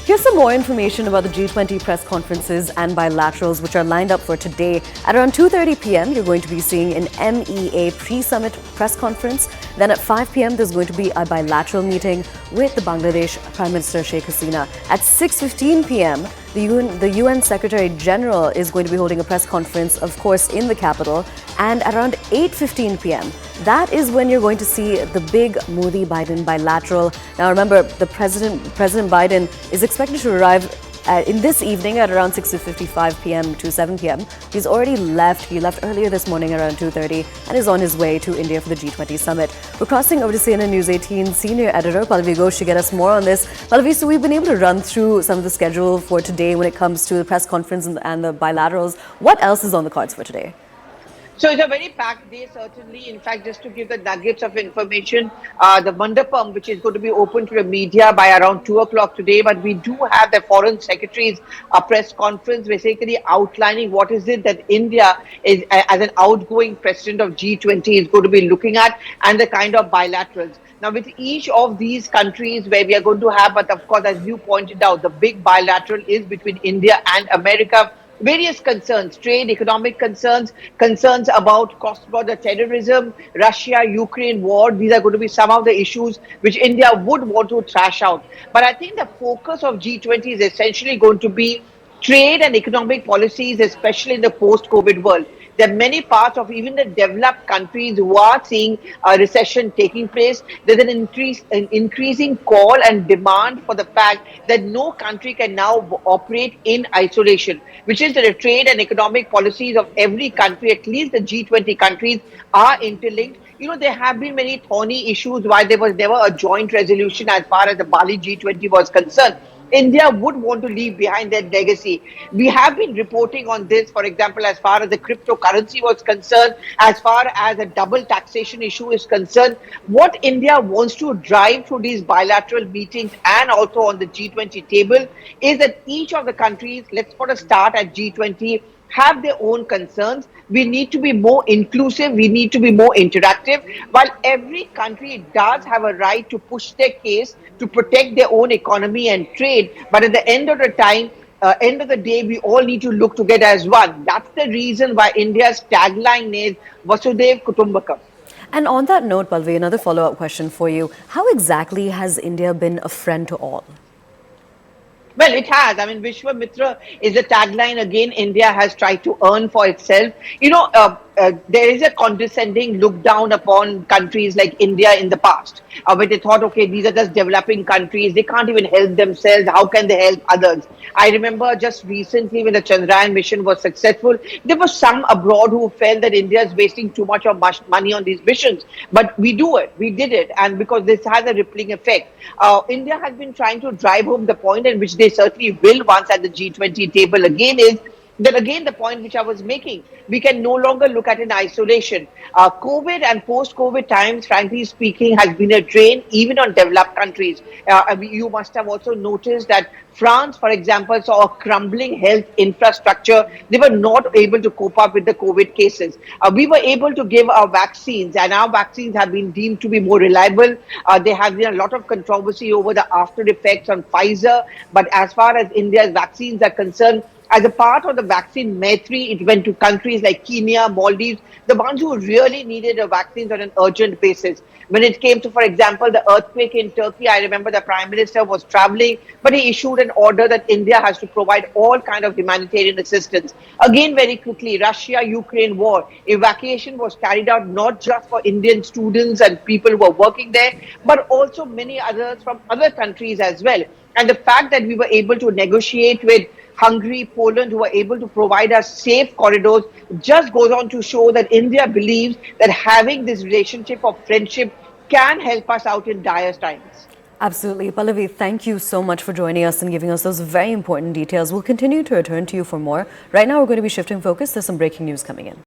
Here's some more information about the G20 press conferences and bilaterals which are lined up for today. At around 2:30 p.m., you're going to be seeing an MEA Pre-summit press conference. Then at 5 p.m., there's going to be a bilateral meeting with the Bangladesh Prime Minister Sheikh Hasina. At 6:15 p.m., the UN Secretary General is going to be holding a press conference, of course, in the capital. And at around 8:15 p.m., that is when you're going to see the big Modi-Biden bilateral. Now remember, President Biden is expected to arrive in this evening at around 6:55 p.m. to 7 p.m. He's already left. He left earlier this morning around 2:30 and is on his way to India for the G20 summit. We're crossing over to CNN News 18 senior editor Pallavi Ghosh to get us more on this. Pallavi, so we've been able to run through some of the schedule for today when it comes to the press conference and the bilaterals. What else is on the cards for today? So it's a very packed day, certainly. In fact, just to give the nuggets of information, the Mandapam, which is going to be open to the media by around 2 o'clock today, but we do have the Foreign Secretary's press conference basically outlining what is it that India is, as an outgoing president of G20, is going to be looking at and the kind of bilaterals. Now, with each of these countries where we are going to have, but of course, as you pointed out, the big bilateral is between India and America. Various concerns, trade, economic concerns, concerns about cross-border terrorism, Russia-Ukraine war. These are going to be some of the issues which India would want to thrash out. But I think the focus of G20 is essentially going to be trade and economic policies, especially in the post-COVID world. There are many parts of even the developed countries who are seeing a recession taking place. There's an increasing call and demand for the fact that no country can now operate in isolation, which is that the trade and economic policies of every country, at least the G20 countries, are interlinked. You know, there have been many thorny issues why there was never a joint resolution as far as the Bali G20 was concerned. India would want to leave behind that legacy. We have been reporting on this, for example, as far as the cryptocurrency was concerned, as far as the double taxation issue is concerned. What India wants to drive through these bilateral meetings and also on the G20 table is that each of the countries, let's put a start at G20, have their own concerns. We need to be more inclusive. We need to be more interactive. While every country does have a right to push their case to protect their own economy and trade, but at the end of the time, end of the day, we all need to look together as one. That's the reason why India's tagline is Vasudev Kutumbakam. And on that note, Pallavi, another follow-up question for you. How exactly has India been a friend to all? Well, it has. I mean, Vishwamitra is the tagline again India has tried to earn for itself. You know, there is a condescending look down upon countries like India in the past, where they thought, okay, these are just developing countries. They can't even help themselves. How can they help others? I remember just recently when the Chandrayaan mission was successful, there were some abroad who felt that India is wasting too much money on these missions. But we do it. We did it. And because this has a rippling effect, India has been trying to drive home the point, and which they certainly will once at the G20 table again, is that again the point which I was making, we can no longer look at in isolation. COVID and post-COVID times, frankly speaking, has been a drain even on developed countries. You must have also noticed that France, for example, saw a crumbling health infrastructure. They were not able to cope up with the COVID cases. We were able to give our vaccines, and our vaccines have been deemed to be more reliable. There has been a lot of controversy over the after effects on Pfizer, but as far as India's vaccines are concerned, as a part of the vaccine Maitri, it went to countries like Kenya, Maldives, the ones who really needed the vaccines on an urgent basis. When it came to, for example, the earthquake in Turkey, I remember the Prime Minister was traveling, but he issued an order that India has to provide all kind of humanitarian assistance. Again, very quickly, Russia-Ukraine war, evacuation was carried out not just for Indian students and people who were working there, but also many others from other countries as well. And the fact that we were able to negotiate with Hungary, Poland, who are able to provide us safe corridors, just goes on to show that India believes that having this relationship of friendship can help us out in dire times. Absolutely. Pallavi, thank you so much for joining us and giving us those very important details. We'll continue to return to you for more. Right now, we're going to be shifting focus. There's some breaking news coming in.